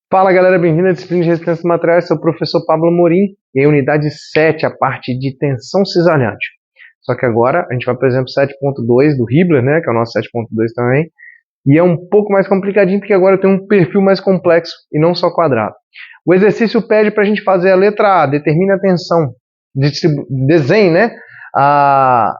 Fala galera, bem-vindo à disciplina de resistência dos materiais, sou o professor Pablo Amorim e a unidade 7, a parte de tensão cisalhante. Só que agora a gente vai, por exemplo, 7.2 do Hibbeler, né, que é o nosso 7.2 também, e é um pouco mais complicadinho porque agora eu tenho um perfil mais complexo e não só quadrado. O exercício pede para a gente fazer a letra A, determine a tensão, desenhe, né,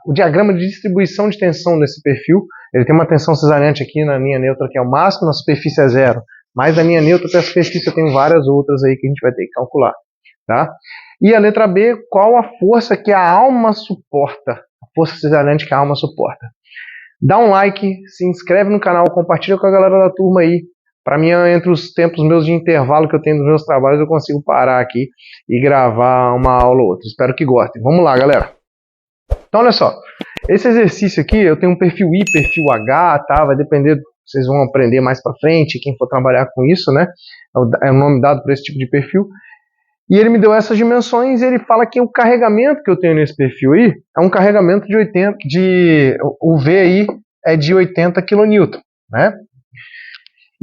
o diagrama de distribuição de tensão desse perfil. Ele tem uma tensão cisalhante aqui na linha neutra que é o máximo, na superfície é zero. Mas da linha neutra até a superfície eu tenho várias outras aí que a gente vai ter que calcular. Tá? E a letra B, qual a força que a alma suporta? A força cisalhante que a alma suporta. Dá um like, se inscreve no canal, compartilha com a galera da turma aí. Para mim, entre os tempos meus de intervalo que eu tenho nos meus trabalhos, eu consigo parar aqui e gravar uma aula ou outra. Espero que gostem. Vamos lá, galera. Então, olha só. Esse exercício aqui, eu tenho um perfil I, perfil H, tá? Vai depender, vocês vão aprender mais para frente, quem for trabalhar com isso, né? É o nome dado para esse tipo de perfil. E ele me deu essas dimensões e ele fala que o carregamento que eu tenho nesse perfil aí é um carregamento de 80, o V aí é de 80 kN, né?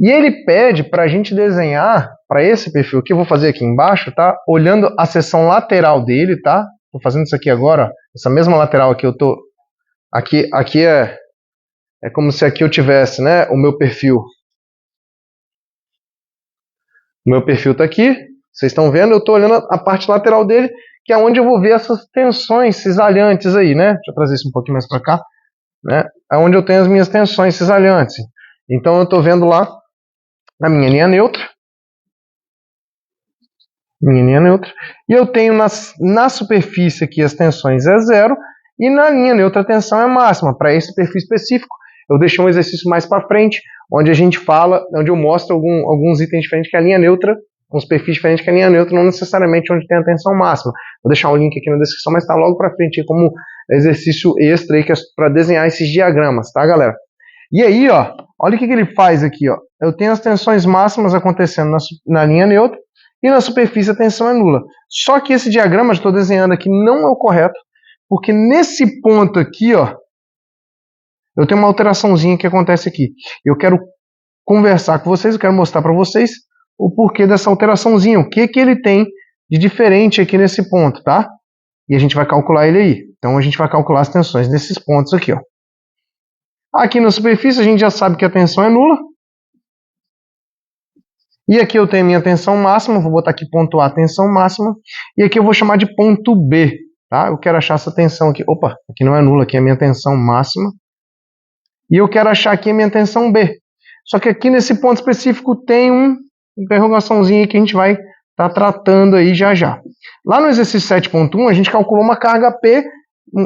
E ele pede para a gente desenhar para esse perfil que eu vou fazer aqui embaixo, tá? Olhando a seção lateral dele, tá? Tô fazendo isso aqui agora, ó. Essa mesma lateral aqui eu tô aqui é como se aqui eu tivesse, né, o meu perfil. O meu perfil está aqui, vocês estão vendo, eu estou olhando a parte lateral dele, que é onde eu vou ver essas tensões cisalhantes aí, né? Deixa eu trazer isso um pouquinho mais para cá, né? É onde eu tenho as minhas tensões cisalhantes. Então eu estou vendo lá a minha linha neutra. E eu tenho na superfície aqui as tensões é zero, e na linha neutra a tensão é máxima. Para esse perfil específico, eu deixei um exercício mais para frente, onde a gente fala, onde eu mostro alguns itens diferentes que a linha neutra, uns perfis diferentes que a linha neutra, não necessariamente onde tem a tensão máxima. Vou deixar um link aqui na descrição, mas está logo para frente como exercício extra aí, que é para desenhar esses diagramas, tá, galera? E aí, ó, olha o que ele faz aqui, ó. Eu tenho as tensões máximas acontecendo na linha neutra, e na superfície a tensão é nula. Só que esse diagrama que estou desenhando aqui não é o correto, porque nesse ponto aqui, ó, eu tenho uma alteraçãozinha que acontece aqui. Eu quero conversar com vocês, eu quero mostrar para vocês o porquê dessa alteraçãozinha, o que ele tem de diferente aqui nesse ponto, tá? E a gente vai calcular ele aí. Então a gente vai calcular as tensões desses pontos aqui, ó. Aqui na superfície a gente já sabe que a tensão é nula. E aqui eu tenho a minha tensão máxima, vou botar aqui ponto A, tensão máxima, e aqui eu vou chamar de ponto B, tá? Eu quero achar essa tensão aqui, opa, aqui não é nula, aqui é a minha tensão máxima, e eu quero achar aqui a minha tensão B. Só que aqui nesse ponto específico tem uma interrogaçãozinha que a gente vai estar tratando aí já já. Lá no exercício 7.1 a gente calculou uma carga P,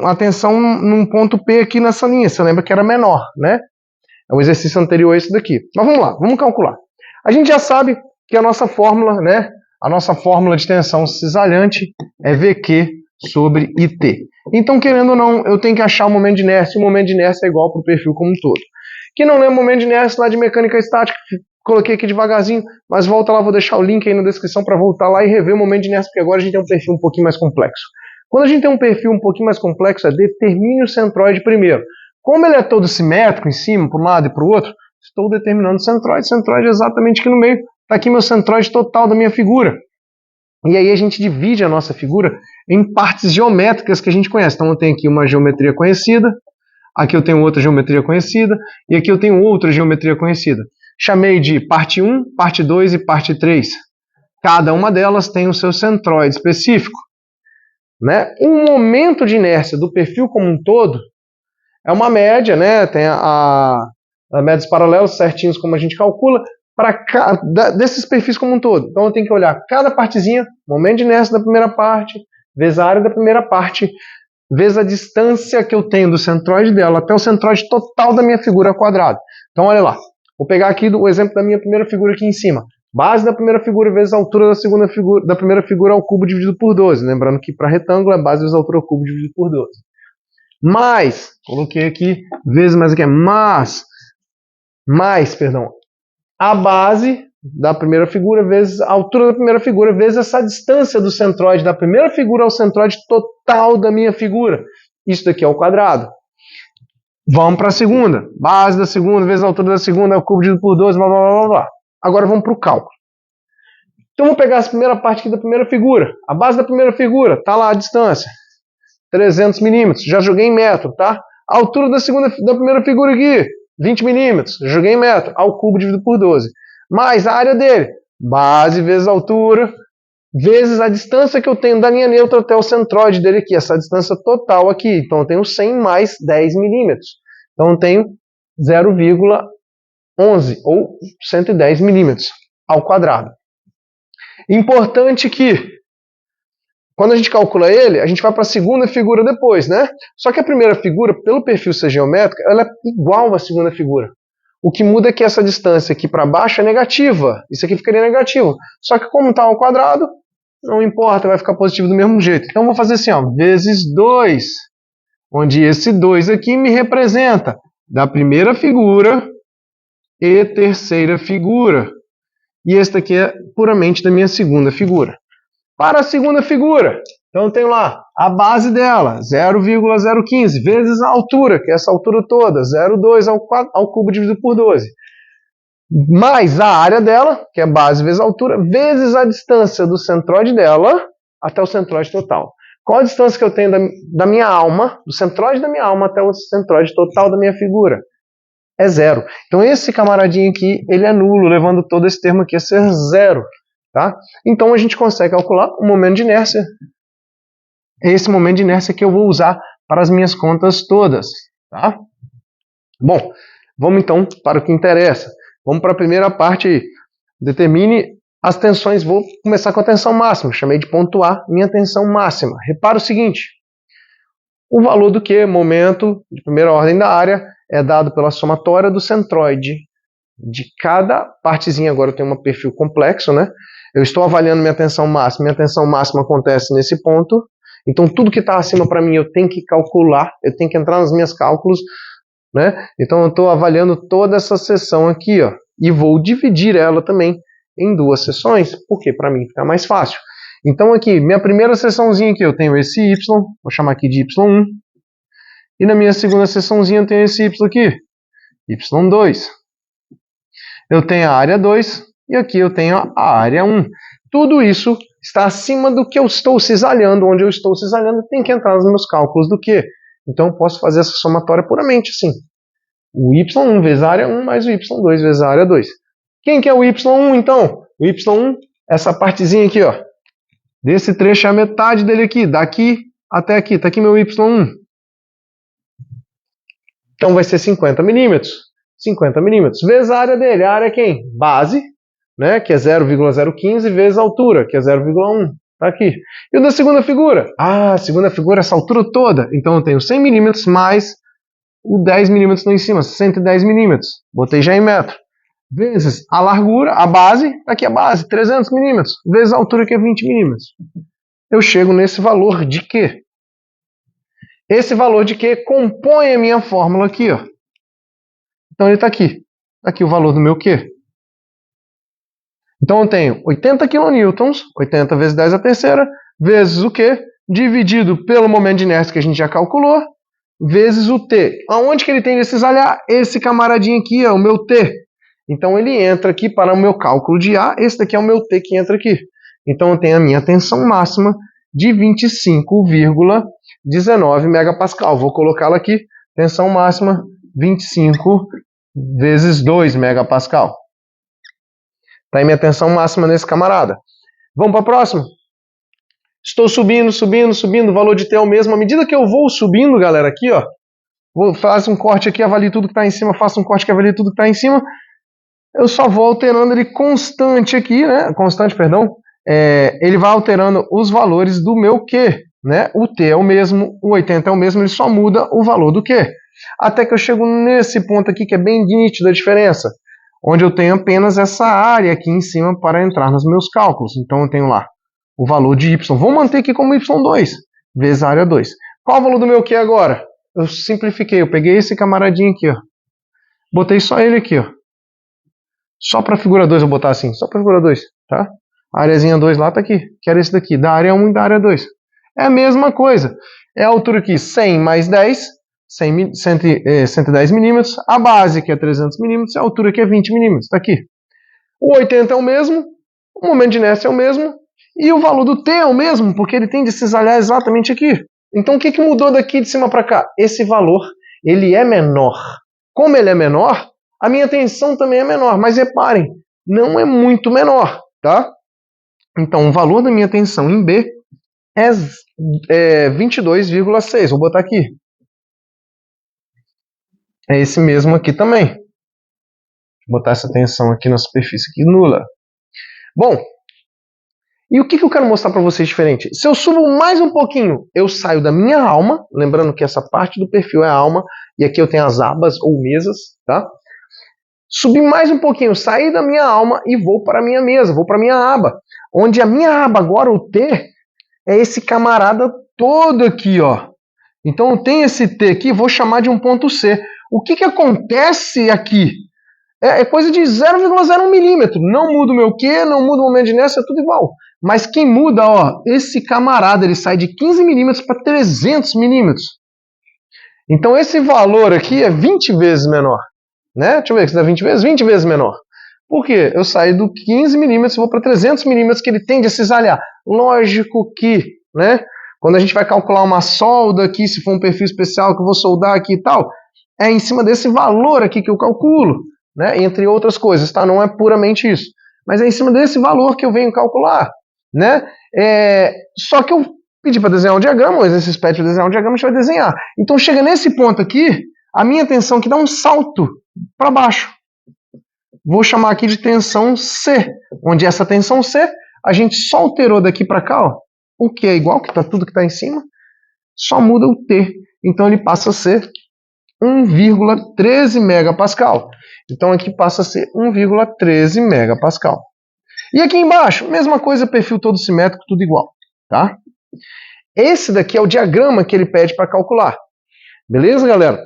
a tensão num ponto P aqui nessa linha, você lembra que era menor, né? É o exercício anterior a esse daqui. Mas vamos lá, vamos calcular. A gente já sabe que a nossa fórmula, né, a nossa fórmula de tensão cisalhante é VQ sobre IT. Então, querendo ou não, eu tenho que achar o momento de inércia, e o momento de inércia é igual para o perfil como um todo. Quem não lembra o momento de inércia lá de mecânica estática, coloquei aqui devagarzinho, mas volta lá, vou deixar o link aí na descrição para voltar lá e rever o momento de inércia, porque agora a gente tem um perfil um pouquinho mais complexo. Quando a gente tem um perfil um pouquinho mais complexo, determine o centroide primeiro. Como ele é todo simétrico em cima, para um lado e para o outro, estou determinando o centroide. O centroide é exatamente aqui no meio. Está aqui meu centroide total da minha figura. E aí a gente divide a nossa figura em partes geométricas que a gente conhece. Então eu tenho aqui uma geometria conhecida, aqui eu tenho outra geometria conhecida, e aqui eu tenho outra geometria conhecida. Chamei de parte 1, parte 2 e parte 3. Cada uma delas tem o seu centroide específico, né? O momento de inércia do perfil como um todo é uma média, né? Tem a médios paralelos certinhos como a gente calcula, desses perfis como um todo. Então eu tenho que olhar cada partezinha, momento de inércia da primeira parte, vezes a área da primeira parte, vezes a distância que eu tenho do centroide dela até o centroide total da minha figura quadrada. Então olha lá, vou pegar aqui o exemplo da minha primeira figura aqui em cima. Base da primeira figura vezes a altura da primeira figura ao cubo dividido por 12. Lembrando que para retângulo é base vezes a altura ao cubo dividido por 12. Mais, coloquei aqui, vezes mais aqui é a base da primeira figura vezes a altura da primeira figura vezes essa distância do centroide da primeira figura ao centroide total da minha figura. Isso daqui é o quadrado. Vamos para a segunda. Base da segunda vezes a altura da segunda ao cubo dividido por 12, blá, blá, blá, blá. Agora vamos para o cálculo. Então, vou pegar essa primeira parte aqui da primeira figura. A base da primeira figura, está lá a distância. 300 milímetros, já joguei em metro, tá? A altura da primeira figura aqui, 20 milímetros, joguei em metro, ao cubo dividido por 12. Mais a área dele, base vezes a altura, vezes a distância que eu tenho da linha neutra até o centroide dele aqui, essa distância total aqui. Então eu tenho 100 mais 10 milímetros. Então eu tenho 0,11 ou 110 milímetros ao quadrado. Importante que quando a gente calcula ele, a gente vai para a segunda figura depois, né? Só que a primeira figura, pelo perfil ser geométrica, ela é igual à segunda figura. O que muda é que essa distância aqui para baixo é negativa. Isso aqui ficaria negativo. Só que como está ao quadrado, não importa, vai ficar positivo do mesmo jeito. Então, eu vou fazer assim, ó, vezes 2. Onde esse 2 aqui me representa da primeira figura e terceira figura. E este aqui é puramente da minha segunda figura. Para a segunda figura, então eu tenho lá a base dela, 0,015, vezes a altura, que é essa altura toda, 0,2 ao cubo dividido por 12. Mais a área dela, que é base vezes a altura, vezes a distância do centroide dela até o centroide total. Qual a distância que eu tenho da minha alma, do centroide da minha alma até o centroide total da minha figura? É 0. Então esse camaradinho aqui, ele é nulo, levando todo esse termo aqui a ser 0. Tá? Então a gente consegue calcular o momento de inércia. É esse momento de inércia que eu vou usar para as minhas contas todas. Tá? Bom, vamos então para o que interessa. Vamos para a primeira parte. Determine as tensões. Vou começar com a tensão máxima. Chamei de ponto A, minha tensão máxima. Repara o seguinte. O valor do Q, momento de primeira ordem da área, é dado pela somatória do centroide de cada partezinha. Agora eu tenho um perfil complexo, né? Eu estou avaliando minha tensão máxima. Minha tensão máxima acontece nesse ponto. Então, tudo que está acima para mim, eu tenho que calcular. Eu tenho que entrar nos meus cálculos, né? Então, eu estou avaliando toda essa seção aqui, ó. E vou dividir ela também em 2 seções, porque para mim fica mais fácil. Então, aqui, minha primeira seçãozinha aqui, eu tenho esse Y. Vou chamar aqui de Y1. E na minha segunda seçãozinha, eu tenho esse Y aqui. Y2. Eu tenho a área 2. E aqui eu tenho a área 1. Tudo isso está acima do que eu estou cisalhando. Onde eu estou cisalhando, tem que entrar nos meus cálculos do Q. Então eu posso fazer essa somatória puramente assim. O Y1 vezes a área 1 mais o Y2 vezes a área 2. Quem que é o Y1 então? O Y1, essa partezinha aqui, ó. Desse trecho é a metade dele aqui. Daqui até aqui. Está aqui meu Y1. Então vai ser 50 milímetros. 50 milímetros vezes a área dele. A área é quem? Base. Né, que é 0,015 vezes a altura, que é 0,1. Está aqui. E o da segunda figura? Ah, a segunda figura é essa altura toda. Então eu tenho 100 milímetros mais o 10 milímetros lá em cima, 110 milímetros. Botei já em metro. Vezes a largura, a base, aqui a base, 300 milímetros. Vezes a altura, que é 20 milímetros. Eu chego nesse valor de Q. Esse valor de Q compõe a minha fórmula aqui, ó. Então ele está aqui. Está aqui o valor do meu Q. Então eu tenho 80 kN, 80 vezes 10 a terceira, vezes o Q, dividido pelo momento de inércia que a gente já calculou, vezes o T. Aonde que ele tem de cisalhar? Esse camaradinho aqui é o meu T. Então ele entra aqui para o meu cálculo de A, esse daqui é o meu T que entra aqui. Então eu tenho a minha tensão máxima de 25,19 megapascal. Vou colocá-la aqui, tensão máxima 25 vezes 2 megapascal. Está aí minha tensão máxima nesse camarada. Vamos para a próxima? Estou subindo, subindo, subindo. O valor de T é o mesmo. À medida que eu vou subindo, galera, aqui, ó. Faço um corte aqui, avalio tudo que está em cima. Faço um corte que avalie tudo que está em cima. Eu só vou alterando ele constante aqui, né? Constante, perdão. Ele vai alterando os valores do meu Q, né? O T é o mesmo, o 80 é o mesmo, ele só muda o valor do Q. Até que eu chego nesse ponto aqui que é bem nítida a diferença. Onde eu tenho apenas essa área aqui em cima para entrar nos meus cálculos. Então eu tenho lá o valor de Y. Vou manter aqui como Y2, vezes a área 2. Qual o valor do meu Q agora? Eu simplifiquei, eu peguei esse camaradinho aqui, ó. Botei só ele aqui, ó. Só para a figura 2 eu vou botar assim, só para a figura 2, tá? A areazinha 2 lá está aqui, que era esse daqui, da área 1 e da área 2. É a mesma coisa. É a altura aqui, 100 mais 10, 110 milímetros, a base que é 300 milímetros, a altura que é 20 milímetros, está aqui. O 80 é o mesmo, o momento de inércia é o mesmo, e o valor do T é o mesmo, porque ele tem de cisalhar exatamente aqui. Então o que mudou daqui de cima para cá? Esse valor, ele é menor. Como ele é menor, a minha tensão também é menor, mas reparem, não é muito menor, tá? Então o valor da minha tensão em B é 22,6, vou botar aqui. É esse mesmo aqui também. Vou botar essa tensão aqui na superfície aqui nula. Bom, e o que eu quero mostrar para vocês diferente? Se eu subo mais um pouquinho, eu saio da minha alma, lembrando que essa parte do perfil é a alma, e aqui eu tenho as abas ou mesas, tá? Subir mais um pouquinho, sair da minha alma e vou para a minha mesa, vou para a minha aba. Onde a minha aba agora, o T, é esse camarada todo aqui, ó. Então eu tenho esse T aqui, vou chamar de um ponto C. O que acontece aqui? É coisa de 0,01 milímetro. Não muda o meu Q, não muda o momento de inércia, é tudo igual. Mas quem muda, ó, esse camarada, ele sai de 15 milímetros para 300 milímetros. Então esse valor aqui é 20 vezes menor. Né? Deixa eu ver se dá 20 vezes. 20 vezes menor. Por quê? Eu saio do 15 milímetros e vou para 300 milímetros, que ele tende a cisalhar. Lógico que, né? Quando a gente vai calcular uma solda aqui, se for um perfil especial que eu vou soldar aqui e tal, é em cima desse valor aqui que eu calculo. Né? Entre outras coisas, tá? Não é puramente isso. Mas é em cima desse valor que eu venho calcular. Né? Só que eu pedi para desenhar um diagrama, o exercício pede para desenhar um diagrama, a gente vai desenhar. Então chega nesse ponto aqui, a minha tensão aqui dá um salto para baixo. Vou chamar aqui de tensão C, onde essa tensão C, a gente só alterou daqui para cá, ó, o que é igual, que tá tudo que está em cima, só muda o T. Então ele passa a ser 1,13 megapascal. Então aqui passa a ser 1,13 megapascal. E aqui embaixo, mesma coisa, perfil todo simétrico, tudo igual. Tá? Esse daqui é o diagrama que ele pede para calcular. Beleza, galera?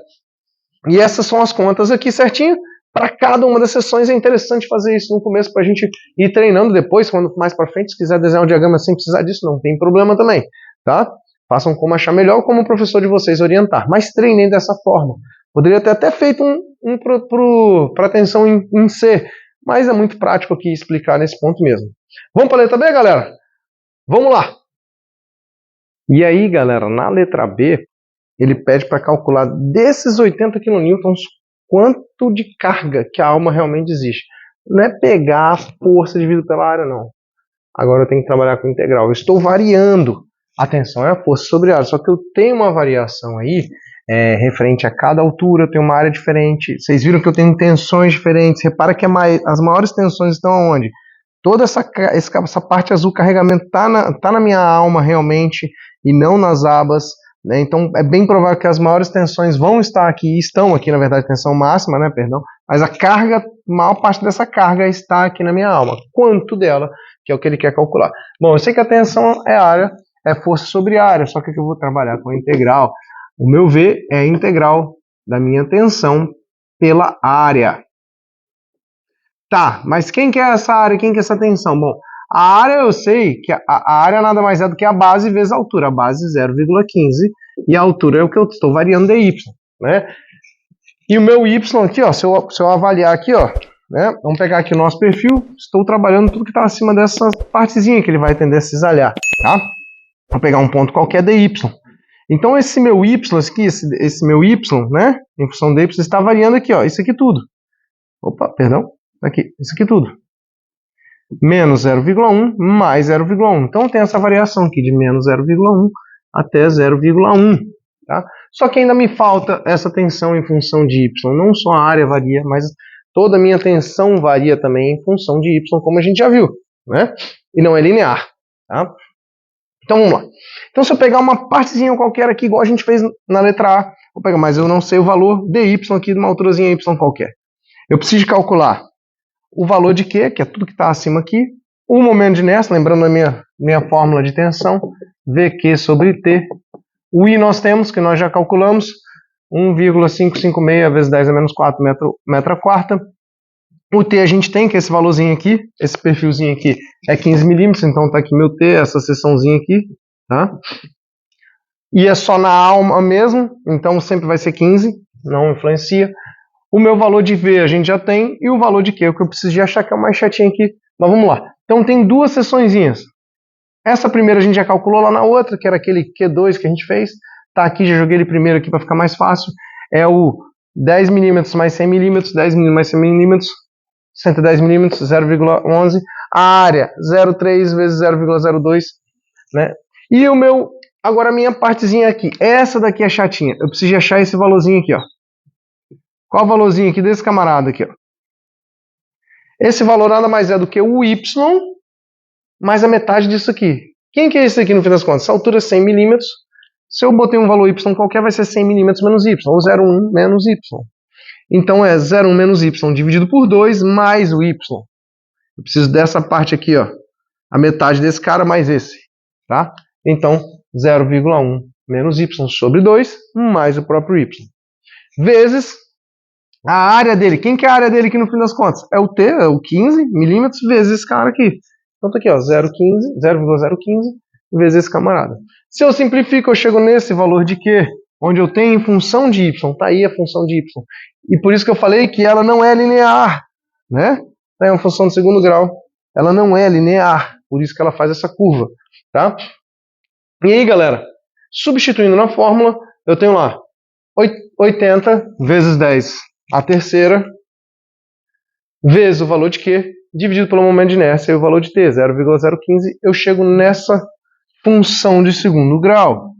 E essas são as contas aqui certinho. Para cada uma das sessões é interessante fazer isso no começo para a gente ir treinando depois, quando mais para frente, se quiser desenhar um diagrama sem precisar disso, não tem problema também. Tá? Façam como achar melhor, como o professor de vocês orientar. Mas treinem dessa forma. Poderia ter até feito um para tensão em C, mas é muito prático aqui explicar nesse ponto mesmo. Vamos para a letra B, galera? Vamos lá! E aí, galera, na letra B, ele pede para calcular desses 80 kN quanto de carga que a alma realmente existe. Não é pegar a força dividido pela área, não. Agora eu tenho que trabalhar com integral. Eu estou variando. A tensão é a força sobre a área, só que eu tenho uma variação aí referente a cada altura, eu tenho uma área diferente. Vocês viram que eu tenho tensões diferentes. Repara que as maiores tensões estão onde? Toda essa parte azul, carregamento, está na minha alma realmente e não nas abas. Né? Então é bem provável que as maiores tensões vão estar aqui, estão aqui na verdade, tensão máxima, né, perdão, mas a maior parte dessa carga está aqui na minha alma. Quanto dela, que é o que ele quer calcular. Bom, eu sei que a tensão é área, é força sobre área, só que aqui eu vou trabalhar com a integral. O meu V é a integral da minha tensão pela área. Tá, mas quem que é essa área, quem que é essa tensão? Bom, a área eu sei que a área nada mais é do que a base vezes a altura. A base 0,15 e a altura é o que eu estou variando dy. Né? E o meu y aqui, ó, se eu avaliar aqui, ó, né, vamos pegar aqui o nosso perfil, estou trabalhando tudo que está acima dessa partezinha que ele vai tender a cisalhar. Tá? Vou pegar um ponto qualquer dy. Então esse meu y aqui, esse meu y, né, em função de y, está variando aqui, ó, isso aqui tudo. Opa, perdão, aqui, isso aqui tudo. Menos 0,1 mais 0,1. Então tem essa variação aqui de menos 0,1 até 0,1. Tá? Só que ainda me falta essa tensão em função de y. Não só a área varia, mas toda a minha tensão varia também em função de y, como a gente já viu. Né? E não é linear. Tá? Então vamos lá. Então se eu pegar uma partezinha qualquer aqui, igual a gente fez na letra A, vou pegar, mas eu não sei o valor dy aqui de uma alturazinha y qualquer. Eu preciso calcular o valor de Q, que é tudo que está acima aqui, o momento de inércia, lembrando a minha fórmula de tensão, VQ sobre T. O I nós temos, que nós já calculamos, 1,556 vezes 10 a menos 4 metro a quarta. O T a gente tem, que é esse valorzinho aqui, esse perfilzinho aqui é 15 milímetros, então está aqui meu T, essa seçãozinha aqui. Tá? E é só na alma mesmo, então sempre vai ser 15, não influencia. O meu valor de V a gente já tem, e o valor de Q, o que eu preciso de achar, que é o mais chatinho aqui. Mas vamos lá. Então tem duas seçõezinhas. Essa primeira a gente já calculou lá na outra, que era aquele Q2 que a gente fez. Tá aqui, já joguei ele primeiro aqui para ficar mais fácil. É o 10 mm mais 100 mm, 10 mm mais 100 mm, 110 mm, 0,11. A área, 0,3 vezes 0,02. Né? E o meu... Agora a minha partezinha aqui. Essa daqui é chatinha. Eu preciso achar esse valorzinho aqui, ó. Qual o valorzinho aqui desse camarada aqui, ó? Esse valor nada mais é do que o Y mais a metade disso aqui. Quem que é esse aqui no fim das contas? Essa altura é 100 mm. Se eu botei um valor Y qualquer, vai ser 100 mm menos Y, ou 0,1 menos Y. Então é 0,1 menos Y dividido por 2 mais o Y. Eu preciso dessa parte aqui, ó. A metade desse cara mais esse. Tá? Então, 0,1 menos Y sobre 2 mais o próprio Y. Vezes a área dele. Quem que é a área dele aqui no fim das contas? É o T, é o 15 milímetros vezes esse cara aqui. Então tá aqui, ó, 0,015 vezes esse camarada. Se eu simplifico, eu chego nesse valor de Q, onde eu tenho função de Y. Tá aí a função de Y. E por isso que eu falei que ela não é linear, né? É uma função de segundo grau. Ela não é linear, por isso que ela faz essa curva, tá? E aí, galera, substituindo na fórmula, eu tenho lá 80 vezes 10 a terceira, vezes o valor de Q, dividido pelo momento de inércia e o valor de T, 0,015, eu chego nessa função de segundo grau.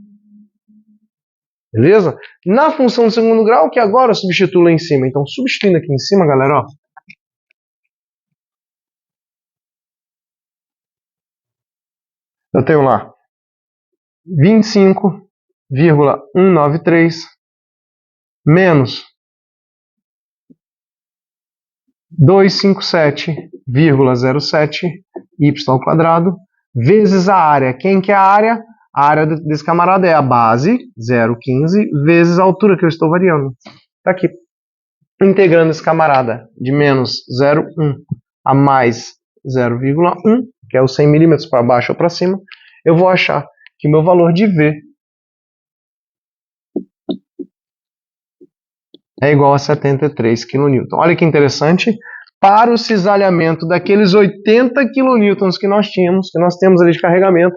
Beleza? Na função de segundo grau, que agora eu substituo lá em cima. Então, substituindo aqui em cima, galera, ó. Eu tenho lá 25,193 menos 257,07 y ao quadrado vezes a área. Quem que é a área? A área desse camarada é a base, 0,15, vezes a altura que eu estou variando. Tá aqui. Integrando esse camarada de menos 0,1 a mais 0,1, que é os 100 milímetros para baixo ou para cima, eu vou achar que o meu valor de V é igual a 73 kN. Olha que interessante. Para o cisalhamento daqueles 80 kN que nós temos ali de carregamento,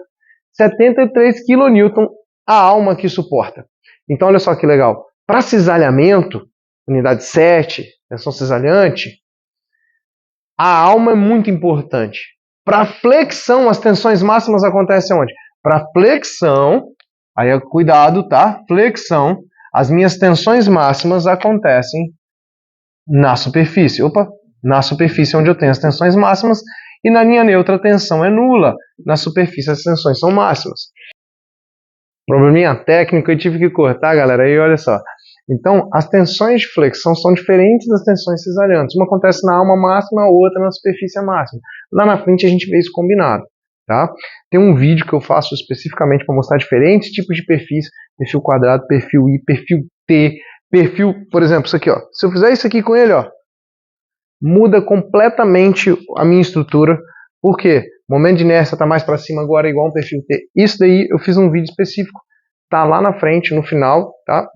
73 kN a alma que suporta. Então, olha só que legal. Para cisalhamento, unidade 7, tensão cisalhante, a alma é muito importante. Para flexão, as tensões máximas acontecem onde? Para flexão, aí cuidado, tá? Flexão, as minhas tensões máximas acontecem na superfície. Opa! Na superfície onde eu tenho as tensões máximas, e na linha neutra a tensão é nula. Na superfície as tensões são máximas. Probleminha técnico, eu tive que cortar, galera, aí olha só. Então, as tensões de flexão são diferentes das tensões cisalhantes. Uma acontece na alma máxima, a outra na superfície máxima. Lá na frente a gente vê isso combinado. Tá? Tem um vídeo que eu faço especificamente para mostrar diferentes tipos de perfis. Perfil quadrado, perfil I, perfil T, perfil, por exemplo, isso aqui, ó. Se eu fizer isso aqui com ele, ó, muda completamente a minha estrutura. Por quê? O momento de inércia está mais para cima agora, igual um perfil T. Isso daí eu fiz um vídeo específico. Tá lá na frente, no final, tá?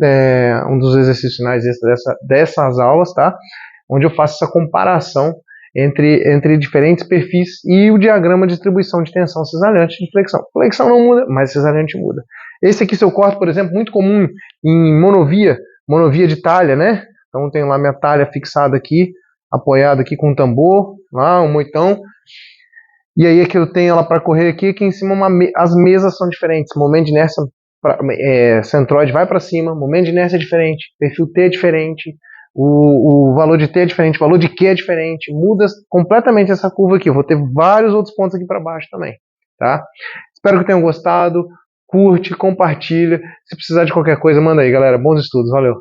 Um dos exercícios finais dessas aulas, tá? Onde eu faço essa comparação entre diferentes perfis e o diagrama de distribuição de tensão cisalhante de flexão. Flexão não muda, mas cisalhante muda. Esse aqui, se eu corto, por exemplo, muito comum em monovia de talha, né? Então tenho lá minha talha fixada aqui, apoiada aqui com um tambor, lá, um moitão. E aí aqui eu tenho ela para correr aqui em cima as mesas são diferentes. Momento de inércia centroide vai para cima, momento de inércia é diferente, perfil T é diferente, o valor de T é diferente, o valor de Q é diferente, muda completamente essa curva aqui. Eu vou ter vários outros pontos aqui para baixo também, tá? Espero que tenham gostado, curte, compartilha, se precisar de qualquer coisa manda aí, galera. Bons estudos, valeu!